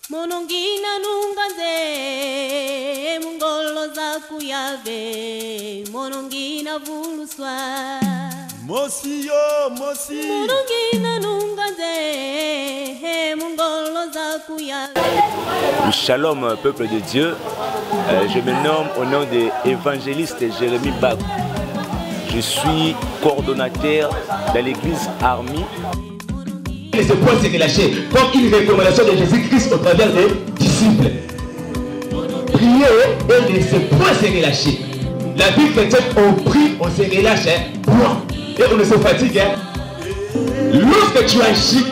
Monongina nunganze mungolo za kuyave monongina vuluswa Mosi monongina nunganze mungolo za kuyave. Shalom peuple de Dieu, je me nomme au nom de évangéliste Jérémie Bak. Je suis coordonnateur de l'église Army. Les épreuves s'est relâché comme une recommandation de Jésus-Christ au travers des disciples. Priez et les épreuves s'est relâché. La vie chrétienne, on prie, on se relâche, et on ne se fatigue. Lorsque tu agis,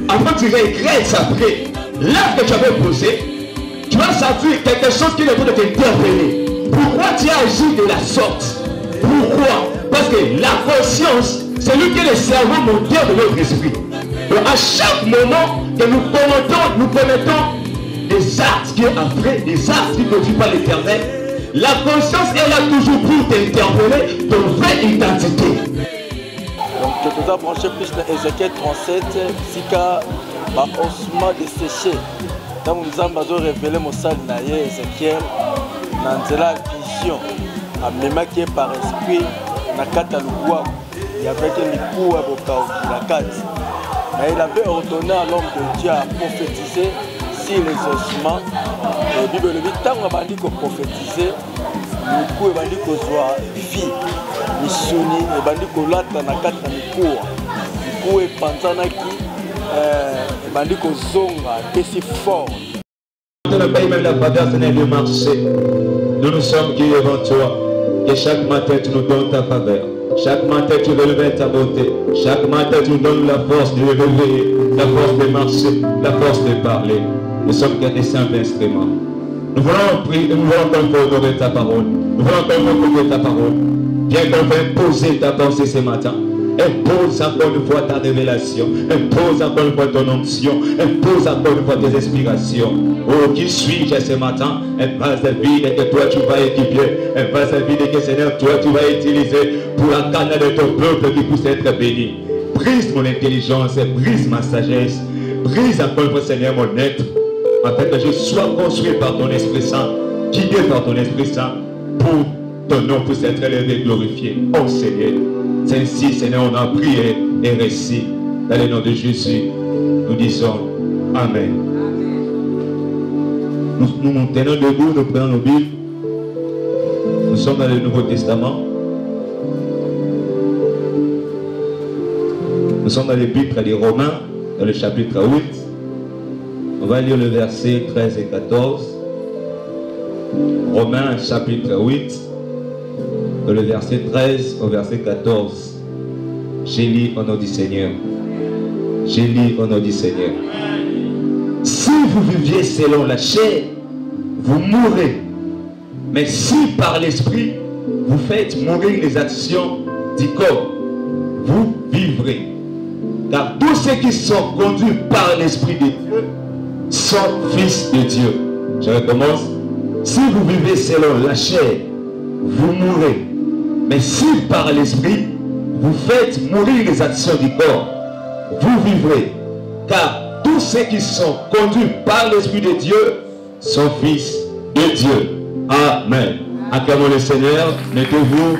avant tu regrettes après, l'acte que tu avais posé, tu vas sentir quelque chose qui est en train de t'interpeller. Pourquoi tu as agi de la sorte? Pourquoi? Parce que la conscience, c'est lui qui est le cerveau moteur de notre esprit. Donc à chaque moment que nous commettons des actes qui sont après, des actes qui ne glorifient pas l'Éternel, la conscience est là toujours pour t'interpeller ton vraie identité. Donc tu dois brancher plus dans Ézéchiel 37, Sika, osma desséché. Quand nous avons révélé mon salle naïe Ézéchiel, dans la vision, à même qui est par esprit, na kata lugwa, il y avait une cour à la carte. Mais il avait ordonné à l'homme de Dieu à prophétiser sur les ossements. La Bible dit tant qu'on a dit qu'on prophétisait, le coup est dit qu'on soit vie, missionné, et dit qu'on l'a dans la carte de cour. Le coup est pensant qui, dit qu'on zonga, et si fort. Dans le pays même la faveur, ce n'est le marché. Nous sommes qui devant toi. Que chaque matin tu nous donnes ta faveur. Chaque matin tu relèves ta beauté. Chaque matin tu nous donnes la force de réveiller, la force de marcher, la force de parler. Nous sommes des simples instruments. Nous voulons prier, nous voulons encore honorer ta parole. Nous voulons encore honorer ta parole. Viens encore imposer ta pensée ce matin. Impose encore une fois ta révélation. Impose encore une fois ton onction. Impose encore une fois tes inspirations. Oh, qui suis-je ce matin? Un vase vide que toi tu vas équiper. Un vase vide que Seigneur, toi tu vas utiliser pour la canne de ton peuple qui puisse être béni. Brise mon intelligence, brise ma sagesse. Brise encore une fois, Seigneur, mon être. Afin que je sois construit par ton Esprit Saint, guidé par ton Esprit Saint, pour ton nom puisse être élevé et glorifié. Oh Seigneur. C'est ainsi, Seigneur, on a prié et récit. Dans le nom de Jésus, nous disons Amen. Nous nous tenons debout, nous prenons nos Bibles. Nous sommes dans le Nouveau Testament. Nous sommes dans l'épître des Romains, dans le chapitre 8. On va lire le verset 13 et 14. Romains, chapitre 8. Dans le verset 13 au verset 14, j'ai lu au nom du Seigneur. J'ai lu au nom du Seigneur. Si vous viviez selon la chair, vous mourrez. Mais si par l'esprit, vous faites mourir les actions du corps, vous vivrez. Car tous ceux qui sont conduits par l'esprit de Dieu sont fils de Dieu. Je recommence. Si vous vivez selon la chair, vous mourrez. Mais si par l'esprit, vous faites mourir les actions du corps, vous vivrez. Car tous ceux qui sont conduits par l'Esprit de Dieu sont fils de Dieu. Amen. Acclamons le Seigneur. Mettez-vous.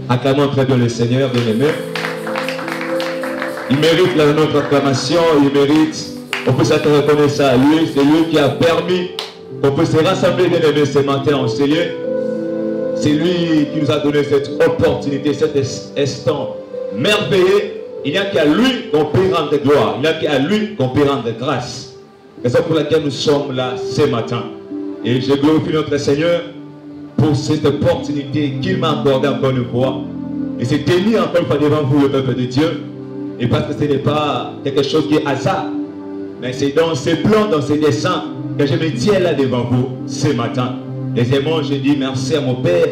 Acclamons très bien le Seigneur, bien-aimé. Il mérite notre acclamation. Il mérite. On peut s'être reconnaissant à lui. C'est lui qui a permis qu'on puisse se rassembler, bien-aimé, ce matin en ce lieu. C'est lui qui nous a donné cette opportunité, cet instant merveilleux. Il n'y a qu'à lui qu'on peut rendre gloire. Il n'y a qu'à lui qu'on peut rendre grâce. C'est pour laquelle nous sommes là ce matin. Et je glorifie notre Seigneur pour cette opportunité qu'il m'a accordée encore une fois. Et c'est tenir encore une fois devant vous le peuple de Dieu. Et parce que ce n'est pas quelque chose qui est hasard. Mais c'est dans ses plans, dans ses dessins que je me tiens là devant vous ce matin. Deuxièmement, je dis merci à mon Père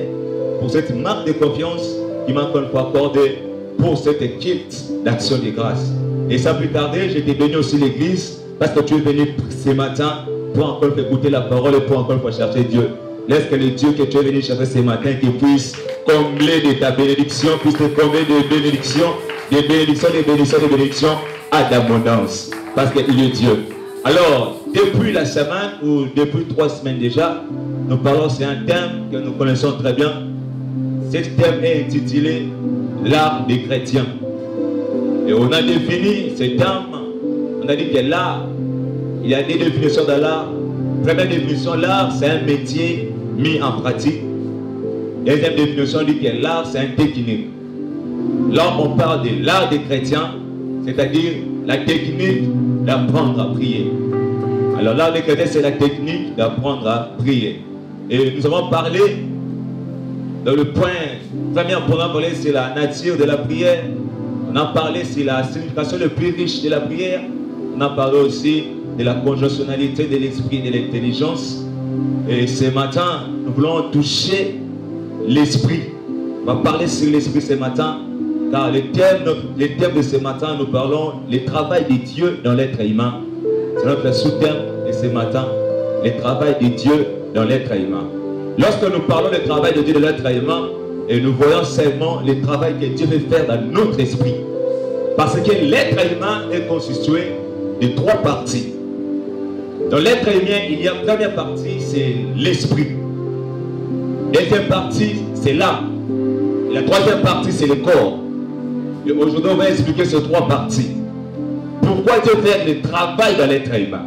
pour cette marque de confiance qui m'a encore une fois accordée pour cette équipe d'action de grâce. Et sans plus tarder, je t'ai béni aussi l'église parce que tu es venu ce matin pour encore une fois écouter la parole et pour encore une fois chercher Dieu. Laisse que le Dieu que tu es venu chercher ce matin qui puisse combler de ta bénédiction, puisse te combler de bénédictions, des bénédictions, des bénédictions, des bénédictions à d'abondance. Parce qu'il est Dieu. Alors, depuis la semaine ou depuis 3 semaines déjà, nous parlons, c'est un thème que nous connaissons très bien. Ce thème est intitulé l'art des chrétiens. Et on a défini ce thème, on a dit que l'art, il y a des définitions de l'art. Première définition, l'art c'est un métier mis en pratique. Deuxième définition, on dit que l'art c'est un technique. Là on parle de l'art des chrétiens, c'est-à-dire la technique d'apprendre à prier. Alors l'art des chrétiens c'est la technique d'apprendre à prier. Et nous avons parlé dans le premier point, c'est la nature de la prière. On a parlé sur la signification le plus riche de la prière. On a parlé aussi de la conjonctionnalité de l'esprit et de l'intelligence. Et ce matin, nous voulons toucher l'esprit. On va parler sur l'esprit ce matin. Car le thème de ce matin, nous parlons le travail de Dieu dans l'être humain. C'est notre sous-thème de ce matin. Le travail de Dieu dans l'être humain. Lorsque nous parlons du travail de Dieu dans l'être humain, et nous voyons seulement le travail que Dieu veut faire dans notre esprit. Parce que l'être humain est constitué de 3 parties. Dans l'être humain, il y a une première partie, c'est l'esprit. Deuxième partie, c'est l'âme. La troisième partie, c'est le corps. Et aujourd'hui, on va expliquer ces 3 parties. Pourquoi Dieu fait le travail dans l'être humain?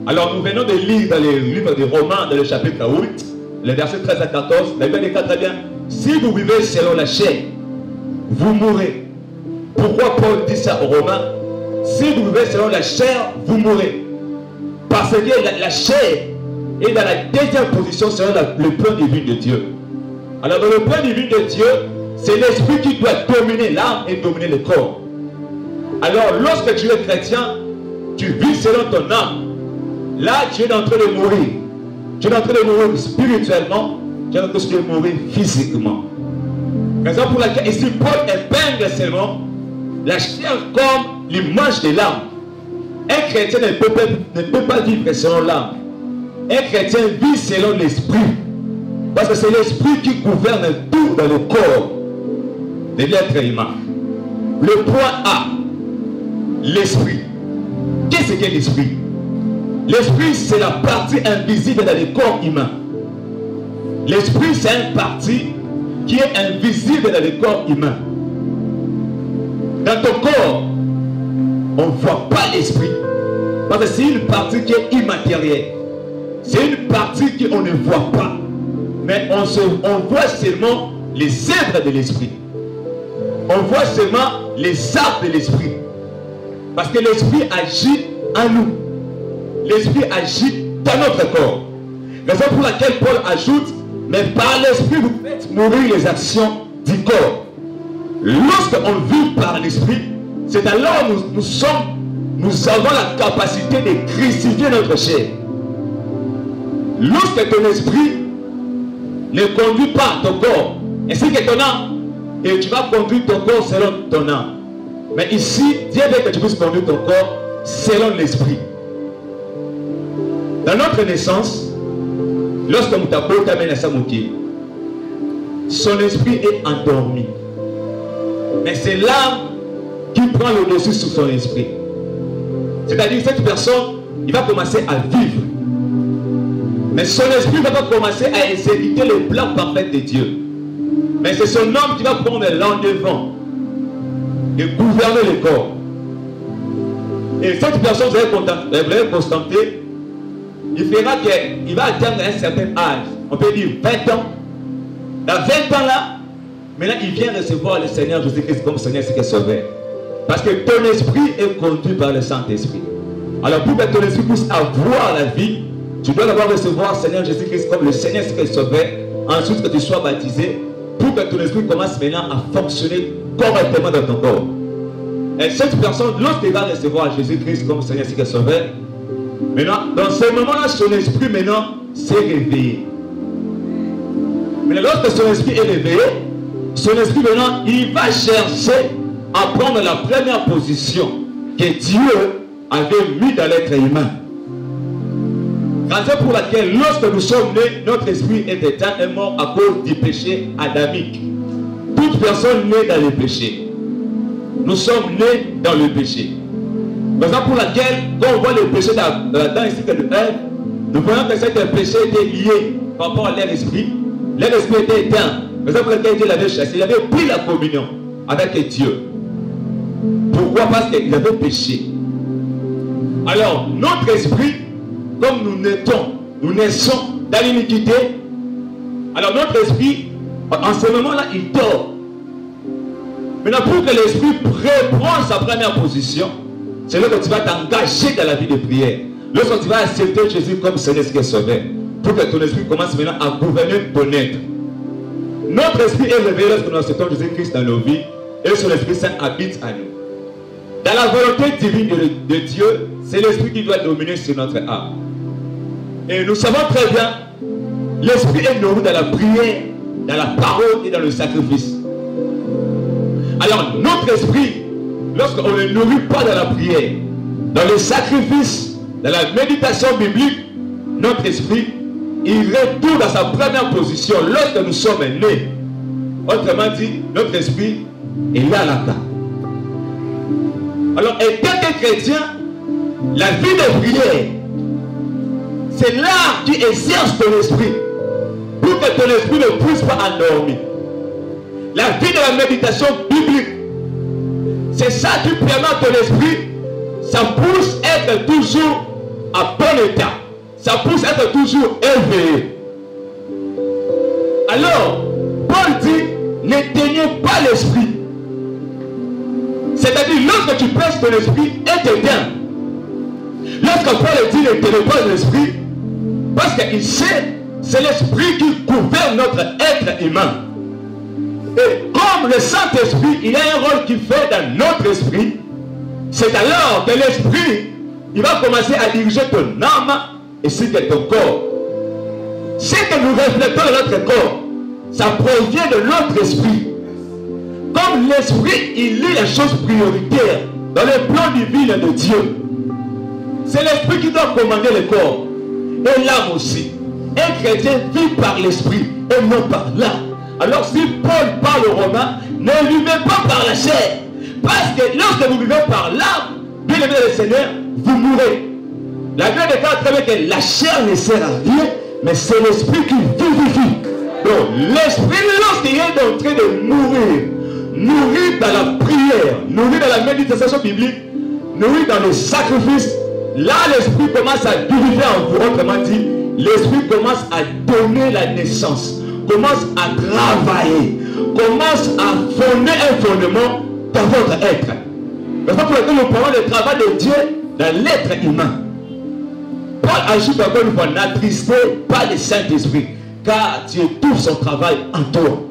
Alors, nous venons de lire dans le livre de Romains, dans le chapitre 8, les versets 13 à 14, la Bible dit très bien, si vous vivez selon la chair, vous mourrez. Pourquoi Paul dit ça aux Romains? Si vous vivez selon la chair, vous mourrez. Parce que la chair est dans la deuxième position selon le plan divin de Dieu. Alors dans le plan divin de Dieu, c'est l'esprit qui doit dominer l'âme et dominer le corps. Alors lorsque tu es chrétien, tu vis selon ton âme. Là, tu es en train de mourir. Tu es en train de mourir spirituellement, tu es en train de mourir physiquement. Raison pour laquelle ici Paul épingle seulement la chair comme l'image de l'âme. Un chrétien ne peut pas vivre selon l'âme. Un chrétien vit selon l'esprit. Parce que c'est l'esprit qui gouverne tout dans le corps de l'être humain. Le point A, l'esprit. Qu'est-ce que l'esprit? L'esprit, c'est la partie invisible dans le corps humain. L'esprit, c'est une partie qui est invisible dans le corps humain. Dans ton corps, on ne voit pas l'esprit. Parce que c'est une partie qui est immatérielle. C'est une partie qu'on ne voit pas. Mais on voit seulement les œuvres de l'esprit. On voit seulement les actes de l'esprit. Parce que l'esprit agit en nous. L'esprit agit dans notre corps. Raison pour laquelle Paul ajoute, mais par l'esprit vous faites mourir les actions du corps. Lorsqu'on vit par l'esprit, c'est alors nous avons la capacité de crucifier notre chair. Lorsque ton esprit ne conduit pas ton corps, ainsi que ton âme, et tu vas conduire ton corps selon ton âme. Mais ici, Dieu veut que tu puisses conduire ton corps selon l'esprit. Dans notre naissance, lorsque Moutapot t'amène à Samouki, son esprit est endormi. Mais c'est l'âme qui prend le dessus sur son esprit. C'est-à-dire cette personne, il va commencer à vivre. Mais son esprit va pas commencer à exécuter le plan parfait de Dieu. Mais c'est son âme qui va prendre l'endevant et gouverner le corps. Et cette personne, vous allez constater, il va atteindre un certain âge. On peut dire 20 ans. Dans 20 ans là, maintenant il vient recevoir le Seigneur Jésus-Christ comme Seigneur et Sauveur. Parce que ton esprit est conduit par le Saint-Esprit. Alors pour que ton esprit puisse avoir la vie, tu dois d'abord recevoir le Seigneur Jésus-Christ comme le Seigneur et Sauveur. Ensuite que tu sois baptisé, pour que ton esprit commence maintenant à fonctionner correctement dans ton corps. Et cette personne, lorsqu'il va recevoir Jésus-Christ comme Seigneur et Sauveur, maintenant, dans ce moment-là, son esprit maintenant s'est réveillé. Mais lorsque son esprit est réveillé, son esprit maintenant, il va chercher à prendre la première position que Dieu avait mis dans l'être humain. Raison pour laquelle, lorsque nous sommes nés, notre esprit est éteint et mort à cause du péché adamique. Toute personne née dans le péché. Nous sommes nés dans le péché. Raison pour laquelle, quand on voit le péché dans ici que de Ève, nous voyons que cet péché était lié par rapport à leur esprit. Leur esprit était éteint. Raison pour laquelle Dieu l'avait chassé. Il avait pris la communion avec Dieu. Pourquoi? Parce qu'ils avaient péché. Alors, notre esprit, comme nous naissons dans l'iniquité, alors notre esprit, en ce moment-là, il dort. Maintenant, pour que l'esprit reprenne sa première position, c'est là que tu vas t'engager dans la vie de prière. Lorsque tu vas accepter Jésus comme Seigneur et Sauveur, pour que ton esprit commence maintenant à gouverner ton être. Notre esprit est réveillé lorsque nous acceptons Jésus-Christ dans nos vies et son Esprit Saint habite à nous. Dans la volonté divine de Dieu, c'est l'esprit qui doit dominer sur notre âme. Et nous savons très bien, l'esprit est nourri dans la prière, dans la parole et dans le sacrifice. Alors notre esprit, lorsqu'on ne nourrit pas dans la prière, dans le sacrifice, dans la méditation biblique, notre esprit, il retourne à sa première position lorsque nous sommes nés. Autrement dit, notre esprit est là à la table. Alors, étant chrétien, la vie de prière, c'est l'art qui exerce ton esprit pour que ton esprit ne puisse pas endormir. La vie de la méditation biblique, c'est ça qui permet à ton esprit, ça pousse être toujours à bon état. Ça pousse être toujours éveillé. Alors, Paul dit, n'éteignez pas l'esprit. C'est-à-dire, lorsque tu presses ton esprit, est éteint. Lorsque Paul dit, n'éteignez pas l'esprit, parce qu'il sait, c'est l'esprit qui gouverne notre être humain. Et comme le Saint-Esprit, il a un rôle qu'il fait dans notre esprit, c'est alors que l'esprit, il va commencer à diriger ton âme ainsi que ton corps. Ce que nous reflétons dans notre corps, ça provient de notre esprit. Comme l'esprit, il lit les choses prioritaires dans le plan divin de Dieu. C'est l'esprit qui doit commander le corps. Et l'âme aussi. Un chrétien vit par l'esprit et non par l'âme. Alors si Paul parle aux Romains, ne vivez pas par la chair. Parce que lorsque vous vivez par l'âme, bien aimé le Seigneur, vous mourrez. La Bible déclare très bien que la chair ne sert à rien, mais c'est l'esprit qui vivifie. Donc l'esprit, lorsqu'il est en train de mourir, nourri dans la prière, nourri dans la méditation biblique, nourri dans le sacrifice, là l'esprit commence à vivifier en vous. Autrement dit, l'esprit commence à donner la naissance, commence à travailler, commence à fonder un fondement dans votre être. C'est pour laquelle nous parlons du travail de Dieu dans l'être humain. Paul ajoute encore une fois, n'attristez pas le Saint-Esprit, car Dieu trouve son travail en toi.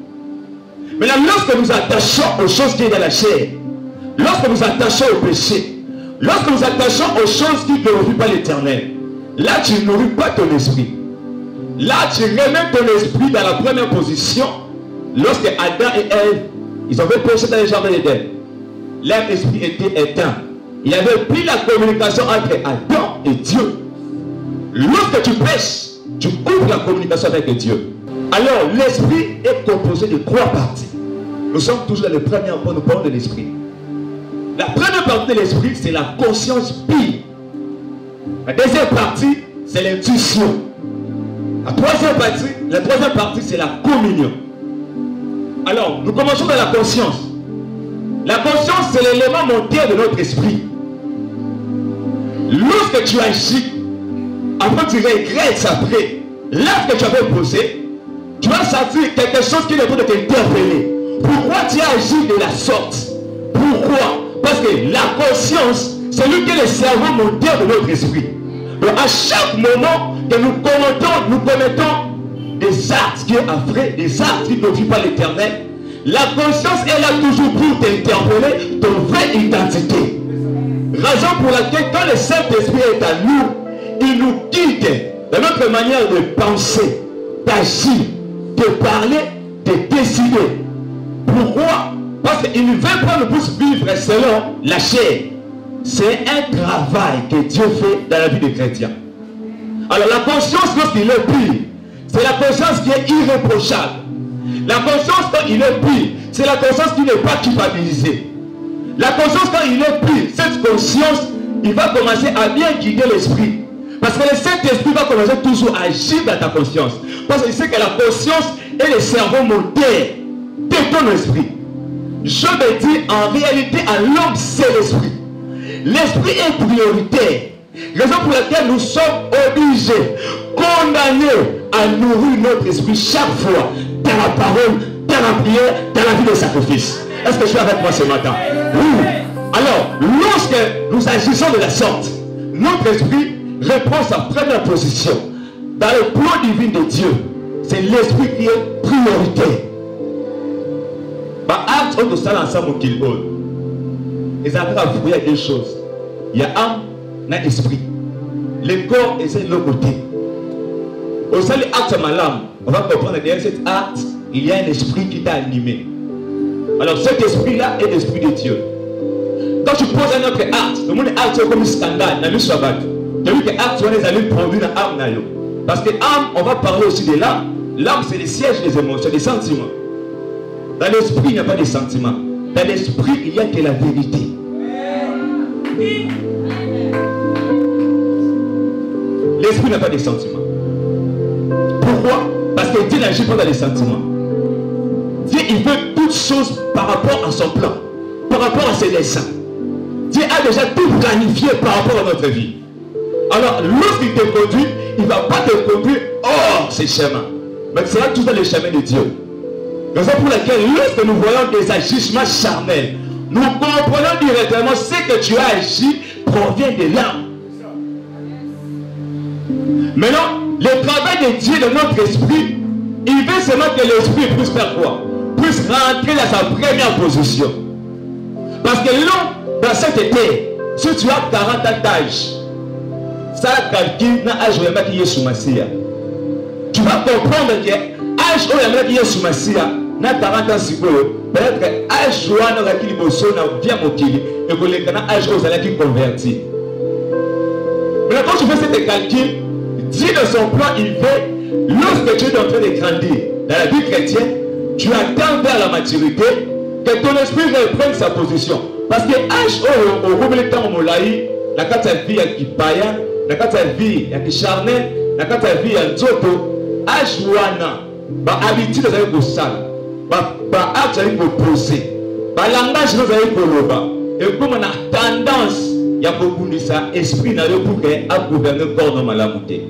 Maintenant, lorsque nous attachons aux choses qui sont dans la chair, lorsque nous attachons au péché, lorsque nous attachons aux choses qui ne glorifient pas l'Éternel, là tu ne nourris pas ton esprit. Là tu remets ton esprit dans la première position. Lorsque Adam et Ève, ils avaient péché dans le jardin d'Éden, leur esprit était éteint. Il y avait plus la communication entre Adam et Dieu. Lorsque tu pêches, tu coupes la communication avec Dieu. Alors l'esprit est composé de 3 parties. Nous sommes toujours dans le premier point, nous parlons de l'esprit. La première partie de l'esprit, c'est la conscience pure. La deuxième partie, c'est l'intuition. La troisième partie, c'est la communion. Alors, nous commençons dans la conscience. La conscience, c'est l'élément mondial de notre esprit. Lorsque tu agis, après tu regrettes après, l'acte que tu avais posé, tu vas sentir quelque chose qui est en train de t'interpeller. Pourquoi tu as agi de la sorte? Pourquoi? Parce que la conscience, c'est lui qui est le cerveau mondial de notre esprit. Donc à chaque moment que nous commettons des actes qui sont affreux, des actes qui ne vivent pas l'Éternel, la conscience est là toujours pour t'interpeller ton vraie identité. Raison pour laquelle quand le Saint-Esprit est à nous, il nous guide dans notre manière de penser, d'agir, de parler, de décider. Pourquoi? Parce qu'il ne veut pas nous tous vivre selon la chair. C'est un travail que Dieu fait dans la vie des chrétiens. Alors la conscience, lorsqu'il est pur, c'est la conscience qui est irréprochable. La conscience quand il est pur, c'est la conscience qui n'est pas culpabilisée. La conscience quand il est pur, cette conscience il va commencer à bien guider l'esprit. Parce que le Saint-Esprit va commencer toujours à agir dans ta conscience. Parce qu'il sait que la conscience est le cerveau moteur de ton esprit. Job dit, en réalité, à l'homme, c'est l'esprit. L'esprit est prioritaire. Raison pour laquelle nous sommes obligés, condamnés à nourrir notre esprit chaque fois dans la parole, dans la prière, dans la vie de sacrifice. Est-ce que je suis avec moi ce matin? Oui. Alors, lorsque nous agissons de la sorte, notre esprit reprend sa première position. Dans le plan divin de Dieu, c'est l'esprit qui est prioritaire. Acte, on doit ensemble qu'il veut. Et ça va vous dire quelque chose. Il y a âme, il y a esprit. Le corps est de l'autre côté. Au sein de l'acte malam, on va comprendre que derrière cet acte, il y a un esprit qui t'a animé. Alors cet esprit-là est l'esprit de Dieu. Quand tu poses un autre acte, le monde acte comme un scandale, dans le Shabbat. Tu as vu que l'acte, on les a produit dans l'âme. Parce que l'âme, on va parler aussi de l'âme. L'âme, c'est le siège des émotions, des sentiments. Dans l'esprit, il n'y a pas de sentiments. Dans l'esprit, il n'y a que la vérité. L'esprit n'a pas de sentiments. Pourquoi? Parce que Dieu n'agit pas dans les sentiments. Dieu, il veut toutes choses par rapport à son plan, par rapport à ses desseins. Dieu a déjà tout planifié par rapport à notre vie. Alors, lorsqu'il te conduit, il ne va pas te conduire hors ses chemins. Mais tu seras tout dans les chemins de Dieu. Raison pour laquelle, lorsque nous voyons des agissements charnels, nous comprenons directement ce que tu as agi provient de l'âme. Maintenant, le travail de Dieu dans notre esprit, il veut seulement que l'esprit puisse faire quoi? Puisse rentrer dans sa première position. Parce que l'homme, dans cette terre, si tu as 40 ans d'âge, ça calcule dans l'âge où il y a sous Massia. Tu vas comprendre que l'âge où il y a sous Massia, dans 40 ans, peut-être que l'âge où il y a bien mokili, et que l'âge où il y a converti. Maintenant, quand tu fais cette calcul, Dieu dans son plan, il veut, lorsque tu es en train de grandir dans la vie chrétienne, tu attends vers la maturité, que ton esprit reprenne sa position. Parce que l'âge où on remet le temps au Molaï, la carte de vie qui païen, la carte de vie qui charnel, la carte de vie qui nzoto, l'âge où on a habitude de faire ça, acte de poser, langage de et comme on a tendance, il y a beaucoup de ça, esprit n'a pour à gouverner le corps dans la montée.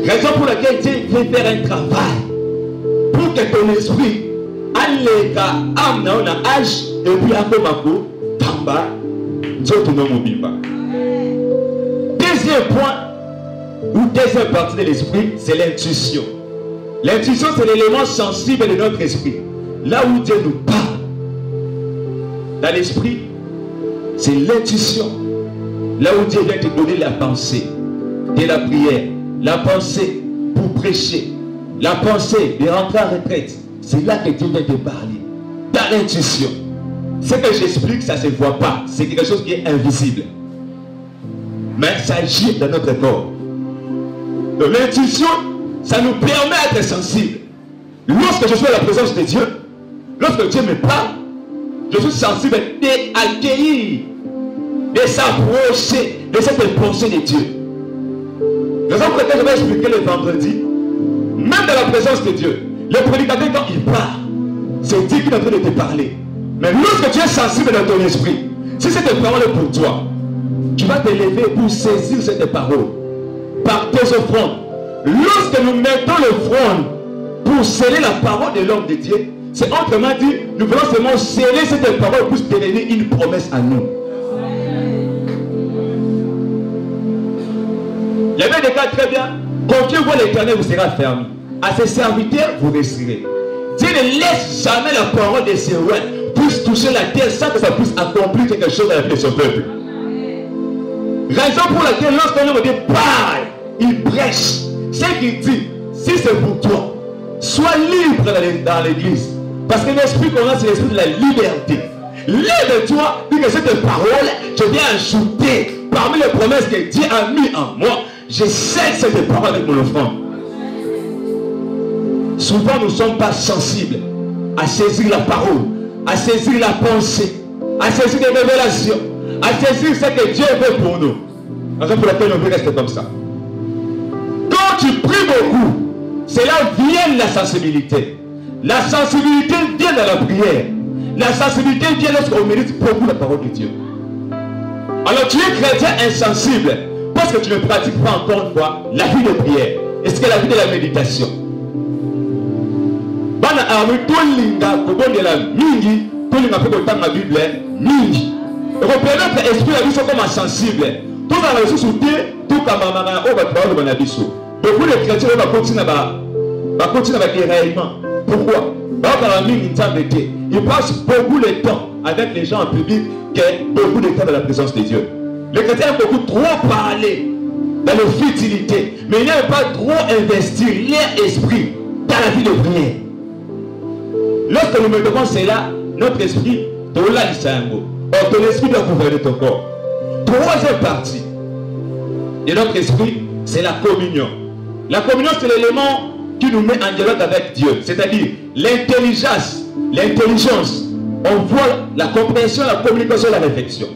Raison pour laquelle Dieu veut faire un travail pour que ton esprit aille à âme dans âge et puis à Komako, Tamba, Djotonomobimba. Deuxième point, ou deuxième partie de l'esprit, c'est l'intuition. L'intuition, c'est l'élément sensible de notre esprit. Là où Dieu nous parle, dans l'esprit, c'est l'intuition. Là où Dieu vient te donner la pensée de la prière, la pensée pour prêcher, la pensée de rentrer en retraite. C'est là que Dieu vient te parler. Dans l'intuition. Ce que j'explique, ça ne se voit pas. C'est quelque chose qui est invisible. Mais ça agit dans notre corps. Donc l'intuition, ça nous permet d'être sensibles. Lorsque je suis à la présence de Dieu, lorsque Dieu me parle, je suis sensible d'accueillir, de s'approcher de cette pensée de Dieu. Raison pour laquelle je vais expliquer le vendredi, même dans la présence de Dieu, le prédicateur quand il parle, c'est Dieu qui est en train de te parler. Mais lorsque tu es sensible dans ton esprit, si cette parole est pour toi, tu vas te lever pour saisir cette parole par tes offrandes. Lorsque nous mettons l'offrande pour sceller la parole de l'homme de Dieu, c'est autrement dit, nous voulons seulement sceller cette parole pour devenir une promesse à nous. Il y avait des cas très bien. Quand Dieu voit l'Éternel, vous serez ferme. À ses serviteurs, vous resterez. Dieu ne laisse jamais la parole de ses rois puisse toucher la terre sans que ça puisse accomplir quelque chose dans la vie de son peuple. Raison pour laquelle lorsqu'un homme dit parle, il prêche. Ce qu'il dit, si c'est pour toi, sois libre dans l'église. Parce que l'esprit qu'on a, c'est l'esprit de la liberté. Lève-toi, dis que cette parole, je viens ajouter parmi les promesses que Dieu a mis en moi. Je scelle cette parole avec mon offrande. Souvent, nous ne sommes pas sensibles à saisir la parole, à saisir la pensée, à saisir les révélations. à saisir ce que Dieu veut pour nous. Raison pour laquelle on veut rester comme ça. Quand tu pries beaucoup, c'est là vient la sensibilité. La sensibilité vient dans la prière. La sensibilité vient lorsqu'on mérite beaucoup la parole de Dieu. Alors tu es chrétien insensible parce que tu ne pratiques pas encore une fois la vie de prière. Est-ce que la vie de la méditation? Bana armi tolinga kobonde la mingi, tolinga pe kotanga la Bible mingi. Reprenez notre esprit la vie comme insensible. Tout dans la ressource tout comme maman au battre de banabiso. Beaucoup de chrétiens vont continuer avec les déraillements. Pourquoi? Ils passent beaucoup de temps avec les gens en public, beaucoup de temps dans la présence de Dieu. Les chrétiens ont beaucoup trop parlé dans la futilité, mais ils n'ont pas trop investi leur esprit dans la vie de prière. Lorsque nous mettons cela, notre esprit, ton esprit doit gouverner ton corps. Troisième partie de notre esprit, c'est la communion. La communion, c'est l'élément qui nous met en dialogue avec Dieu, c'est-à-dire l'intelligence. L'intelligence, on voit la compréhension, la communication, la réflexion.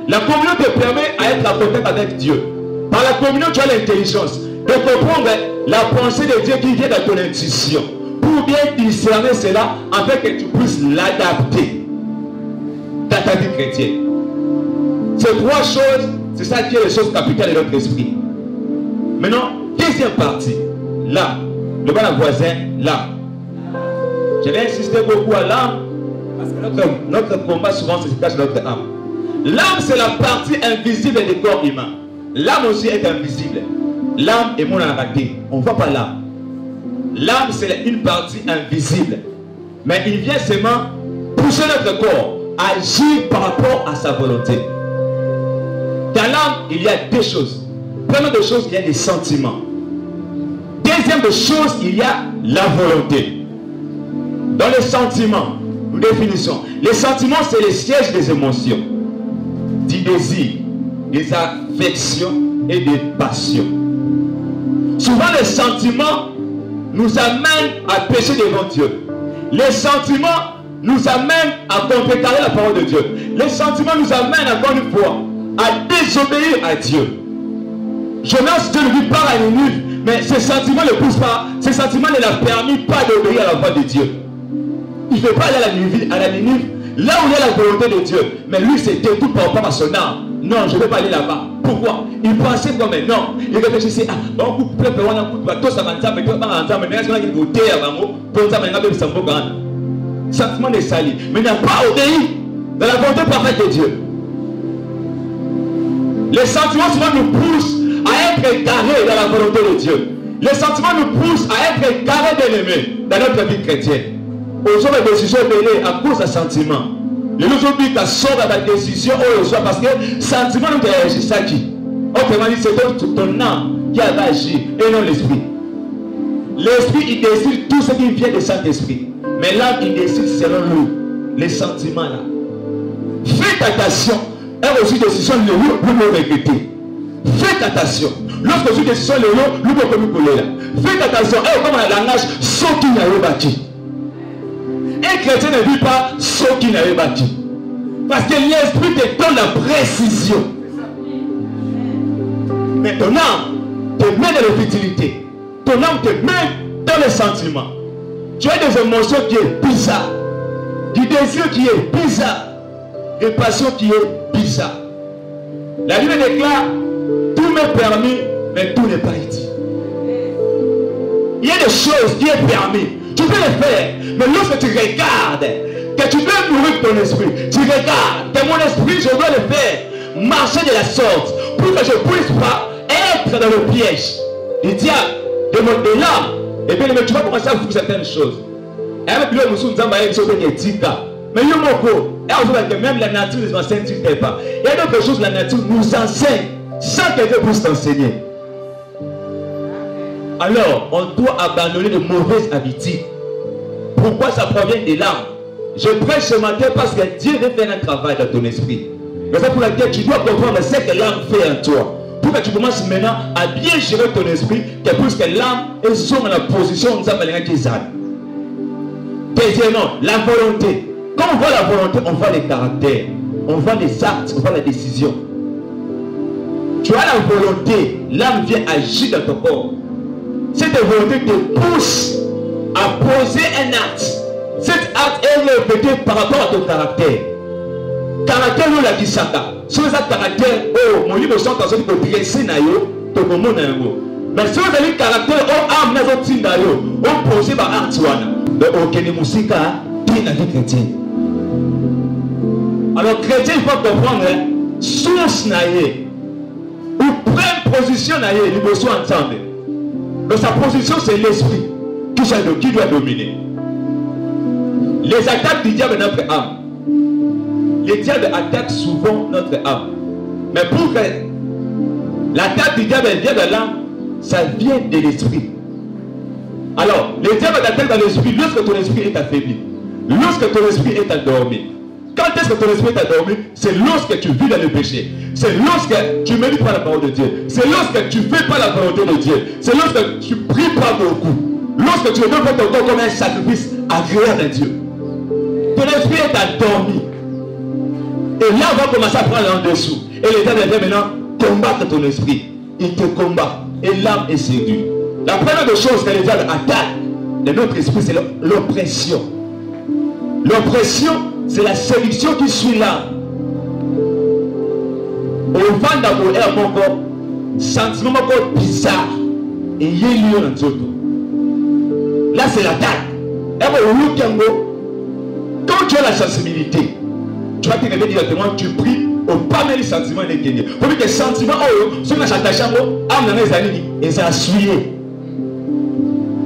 La communion te permet à être en contact avec Dieu. Par la communion, tu as l'intelligence de comprendre la pensée de Dieu qui vient dans ton intuition. Pour bien discerner cela, afin que tu puisses l'adapter dans ta vie chrétienne. Ces trois choses, c'est ça qui est les choses capitales de notre esprit. Maintenant, deuxième partie, là, le bas voisin, là. Je vais insister beaucoup à l'âme, parce que notre combat souvent se cache dans notre âme. L'âme, c'est la partie invisible du corps humain. L'âme aussi est invisible. L'âme est mon raté. On ne voit pas l'âme. L'âme, c'est une partie invisible. Mais il vient seulement pousser notre corps à agir par rapport à sa volonté. Dans l'âme, il y a deux choses. Première des choses, il y a des sentiments. Deuxième des choses, il y a la volonté. Dans les sentiments, nous définissons. Les sentiments, c'est le siège des émotions, du désir, des affections et des passions. Souvent, les sentiments nous amènent à pécher devant Dieu. Les sentiments nous amènent à contrecarrer la parole de Dieu. Les sentiments nous amènent encore une fois à désobéir à Dieu. Jonas, Dieu lui parle à Ninive, mais ces sentiments ne poussent pas. Ces sentiments ne leur permettent pas d'obéir à la voix de Dieu. Il ne veut pas aller à la Ninive, là où il y a la volonté de Dieu. Mais lui, c'était tout par rapport à son âme. Non, je ne vais pas aller là-bas. Pourquoi? Il pensait comme non. Il réfléchissait, on coupe plein de sentiment de sali. Mais il n'a pas obéi dans la volonté parfaite de Dieu. Les sentiments souvent nous poussent à être égarés dans la volonté de Dieu. Les sentiments nous poussent à être égarés bien-aimés dans notre vie chrétienne. Aujourd'hui, la décision est menée à cause d'un sentiment. Les autres disent qu'à sortir de la décision parce que le sentiment nous réagit ça qui. Autrement dit, c'est ton âme qui a agi et non l'esprit. L'esprit, il décide tout ce qui vient du Saint-Esprit. Mais l'âme, il décide selon lui. Les sentiments là. Faites attention. Elle aussi décision de nous regretter. Faites attention. Lorsque vous décision de nous coller là. Faites attention. Elle comme un langage sauf qui n'a pas bâti. Un chrétien ne vit pas sauf qui n'a pas bâti. Parce que l'esprit te donne la précision. Mais ton âme te met dans la futilité. Ton âme te met dans les sentiments. Tu as des émotions qui est bizarre. Du désir qui est bizarre. Des passions qui est bizarre. La Bible déclare, tout m'est permis, mais tout n'est pas dit. Il y a des choses qui est permis. Tu peux les faire. Mais lorsque tu regardes, que tu veux nourrir ton esprit, tu regardes que mon esprit, je dois le faire. Marcher de la sorte. Pour que je ne puisse pas être dans le piège du diable, de l'âme. Et bien, tu vas commencer à faire certaines choses. Et avec lui, nous sommes en train de faire des tika. Mais il y a même la nature ne nous enseigne pas. Il y a d'autres choses, la nature nous enseigne sans que Dieu puisse t'enseigner. Alors, on doit abandonner de mauvaises habitudes. Pourquoi ça provient de l'âme? Je prêche ce matin parce que Dieu veut faire un travail dans ton esprit. C'est pour laquelle tu dois comprendre ce que l'âme fait en toi. Pour que tu commences maintenant à bien gérer ton esprit, que plus que l'âme est sur la position où nous avons les gens. Deuxièmement, la volonté. Quand on voit la volonté, on voit les caractères. on voit les actes, on voit la décision. Tu as la volonté, l'âme vient agir dans ton corps. Cette volonté te pousse à poser un acte. Cet acte est répété par rapport à ton caractère. Caractère, nous l'a dit ça. Si vous avez caractère, oh, mon livre chante en sorte que dresser na yo, to komo na yo. Mais si vous avez caractère, oh, âme na zo tinda yo, oh, posé par acte wana. Mais aucune musique dit la vie chrétienne. Alors, chrétien, il faut comprendre, source na ye, ou prenne position na ye, nous sommes ensemble. Mais sa position, c'est l'esprit qui doit dominer. Les attaques du diable notre âme. Le diable attaque souvent notre âme. Mais pour que l'attaque du diable vienne de l'âme, ça vient de l'esprit. Alors, le diable attaque dans l'esprit lorsque ton esprit est affaibli. Lorsque ton esprit est endormi. Quand est-ce que ton esprit est endormi? C'est lorsque tu vis dans le péché. C'est lorsque tu ne médites pas la parole de Dieu. C'est lorsque tu ne fais pas la volonté de Dieu. C'est lorsque tu ne pries pas beaucoup. Lorsque tu ne donnes pas ton corps comme un sacrifice agréable à Dieu. Ton esprit est endormi. Et là, on va commencer à prendre en dessous. Et le diable vient maintenant combattre ton esprit. Il te combat. Et l'âme est séduite. La première des choses que le diable attaque de notre esprit, c'est l'oppression. L'oppression, c'est la séduction qui suit l'âme. Au vent d'amour et mon corps, sentiment bizarre. Et il y a lieu dans tout. Là, c'est l'attaque. Quand tu as la sensibilité, tu vas te réveiller directement, tu pries au pas même les sentiments de Kenya. Pour que les sentiments, ceux qui sont attachés à moi, ils sont assuyés.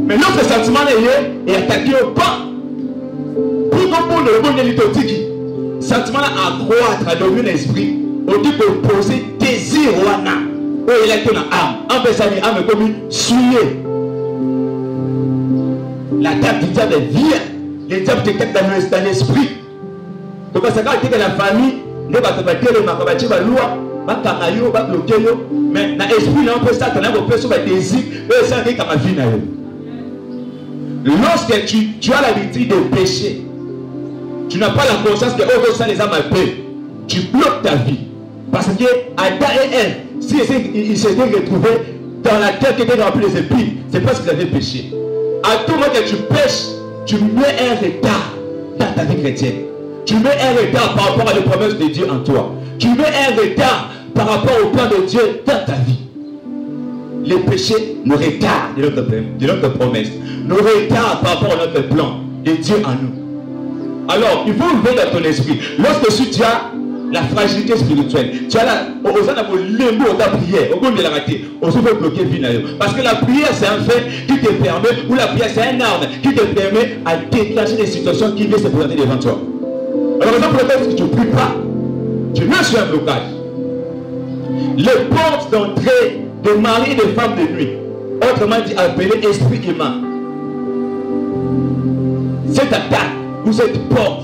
Mais l'autre sentiment est attaqué au pas. Pour comprendre le bon élitotiki, sentiment à croître, à dominer l'esprit, au dit de poser désir ou wana. Où il est dans l'âme. En fait, ça dit âme comme souillé. L'attaque du diable vient. Le diable te capte dans l'esprit. Donc, ça veut dire que la famille, ne va pas dire que la loi, mais dans l'esprit, on peut s'attendre à un sur le désir, et ça dit que ma vie. Lorsque tu as l'habitude de pécher, tu n'as pas la conscience que oh, ça les a mal fait. Tu bloques ta vie. Parce que Adam et Ève, si ils s'étaient retrouvés dans la terre qui était remplie des épines, c'est parce qu'ils avaient péché. À tout moment que tu pêches, tu mets un retard dans ta vie chrétienne. Tu mets un retard par rapport à les promesses de Dieu en toi. Tu mets un retard par rapport au plan de Dieu dans ta vie. Les péchés nous retardent de notre promesse. Nous retardent par rapport à notre plan de Dieu en nous. Alors, il faut ouvrir dans ton esprit. Lorsque tu as la fragilité spirituelle, tu as la prière, on se peut bloquer vie. Parce que la prière, c'est un fait qui te permet, ou la prière, c'est un arme qui te permet à déclencher des situations qui viennent se présenter devant toi. Alors, peut-être que tu ne pries pas, tu mets sur un blocage. Les portes d'entrée de mari et de femme de nuit, autrement dit appelé esprit humain. Cette attaque ou cette porte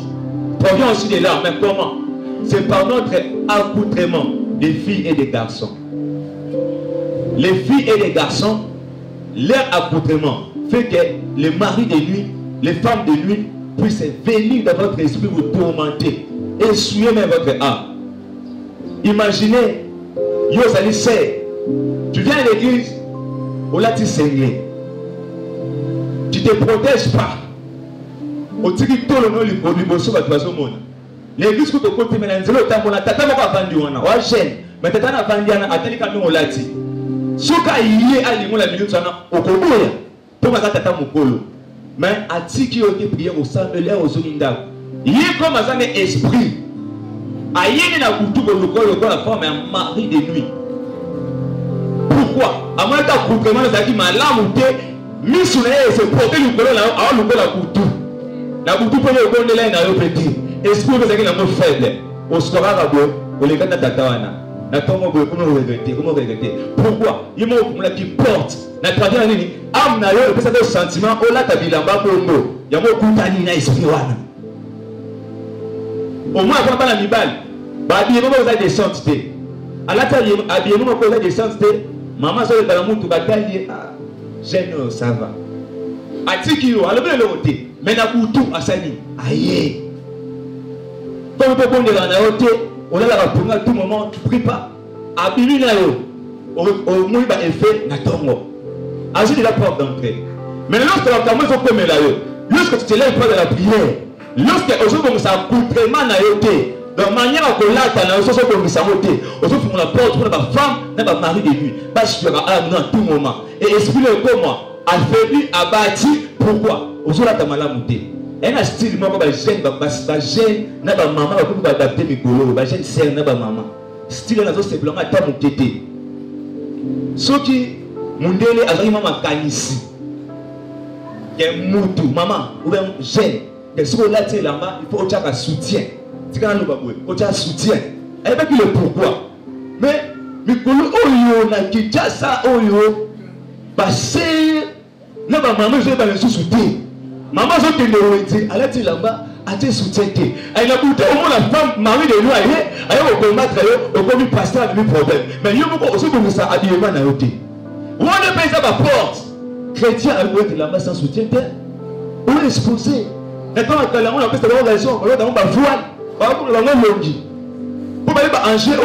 provient aussi de là, mais comment? C'est par notre accoutrement des filles et des garçons. Les filles et les garçons, leur accoutrement fait que les maris de nuit, les femmes de nuit puissent venir dans votre esprit vous tourmenter, essuyer même votre âme. Imaginez, Yosali sait, tu viens à l'église, au là tu saignes. Tu ne te protèges pas. Au tiki tout le monde lui produit beaucoup de monde. L'église que tu côté maintenant, c'est le temps où tata m'a pas vendu on a gêne, mais tata n'a vendu on a tellement quand nous on l'a dit. Ce qu'il y a à l'immo la minute sana au koboya, pour ma tata mukolo. Mais à tiki au prière au sang de l'air aux zoninda. Il est comme un esprit. Aïe n'a coutu pour le la femme un mari de nuit. Pourquoi? À moins que tu vraiment les acquis ma lame ou t'es mis sur les se porter le colon là, à le la coutu. La coutu pour le colon de l'air n'a pas dit. Esprit que c'est un mot faible. Au score à boire, au les gars d'Atawana. Comment regretter? Pourquoi? Il m'a dit qui porte. La traduction est âme n'a eu le sentiment. Oh là, tu as dit là-bas pour nous. Il y a beaucoup d'années dans l'esprit. Au moins, quand on a mis balle, habillez-moi vous avez des saintetés. À la table, habillez-moi vous avez des saintetés. Maman, ça va dans le bataille. Jeune, ça va. À Tikio, à le côté. Mais n'a pas tout à Sani. Aïe. Comme tu peux prendre la haute, on a la pour à tout moment, tu ne pries pas. À Bibina, au moins, il effet na tongo. Agis de la porte d'entrée. Mais lorsque la caméra est comme là, lorsque tu te lèves pas de la prière, lorsque aujourd'hui ça coûte vraiment na yoté, de manière à que là, tu as l'impression que ça monte. Aujourd'hui, pour la porte, pour la femme, n'a pas mari de nuit. Bah, je ferai à tout moment. Et esprit le comment, affaibli, abattu, pourquoi? Aujourd'hui, là, tu as mal à monter. Un style, moi, je gêne, n'a pas maman, je vais adapter mes couleurs, je gêne, c'est n'a pas maman. Style, là, c'est simplement, tu as mon tété. Ce qui, mon délai, a vraiment ma canisse. Il y a un moutou, maman, ou bien gêne. Et ce que là, tu es là-bas, il faut que tu aies un soutien. Tu as un soutien. Et bien, le pourquoi. Mais, Mikolo, oyo, na Kinshasa, oyo, parce que, n'a pas maman, je vais pas le soutien. Maman, je te le dis, elle a dit là-bas, elle a dit soutien. Elle a goûté au moins la femme, mari de nous, elle a combattre, elle a commis pasteur avec le problème. Mais il y a aussi comme ça, habillement à côté. On ne paye pas ma porte. Chrétien, elle doit être là-bas sans soutien. On est exposé. Et quand on a fait cette relation, on a fait un voile, on a fait un longi. Pour aller à Angers,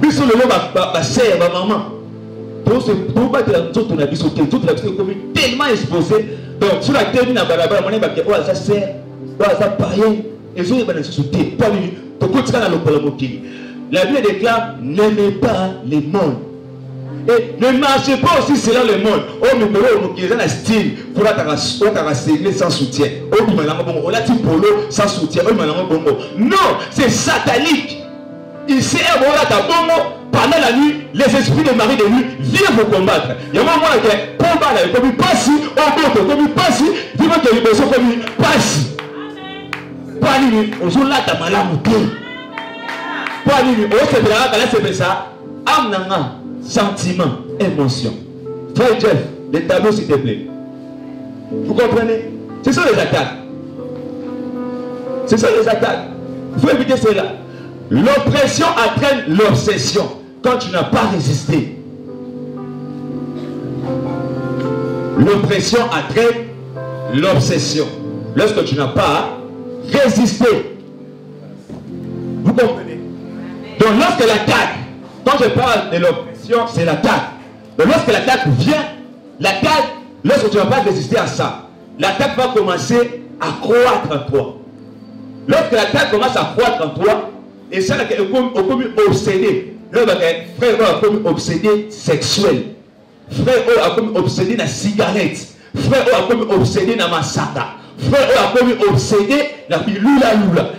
puis sur le nom, ma sœur, ma maman. Pour battre la toute la vie sauter, toute la vie est tellement exposée. Donc, sur la terre, on a balabala, on a dit, oh, ça sert, oh, ça païen. Et je vais se sauter. Pas lui, tu continues à l'opérer. La Bible déclare, n'aimez pas les mondes. Et ne marchez pas aussi selon le monde. Oh, mais il y a un style pour la sans soutien. Oh, on a dit polo sans soutien. Non, c'est satanique. Il sait pendant la nuit, les esprits de Marie de nuit viennent vous combattre. Il y a un moment où on va comme il passe, on comme il passe, il va que les personnes comme il passe. Pas lui, on joue là, t'as mal à monter. Pas lui, on se fait là, c'est ça. Amnanga, sentiment, émotion. Frère Jeff, les tableaux s'il te plaît. Vous comprenez? Ce sont les attaques. Ce sont les attaques. Il faut éviter cela. L'oppression entraîne l'obsession. Quand tu n'as pas résisté, l'oppression entraîne l'obsession. Lorsque tu n'as pas résisté, vous comprenez? Donc lorsque l'attaque, quand je parle de l'oppression, c'est l'attaque. Donc lorsque l'attaque vient, l'attaque, lorsque tu n'as pas résisté à ça, l'attaque va commencer à croître en toi. Lorsque l'attaque commence à croître en toi, et ça, est comme obsédé. Frère a comme obsédé sexuel. Frère a comme obsédé dans la cigarette. Frère a comme obsédé dans ma sata. Frère a comme obsédé dans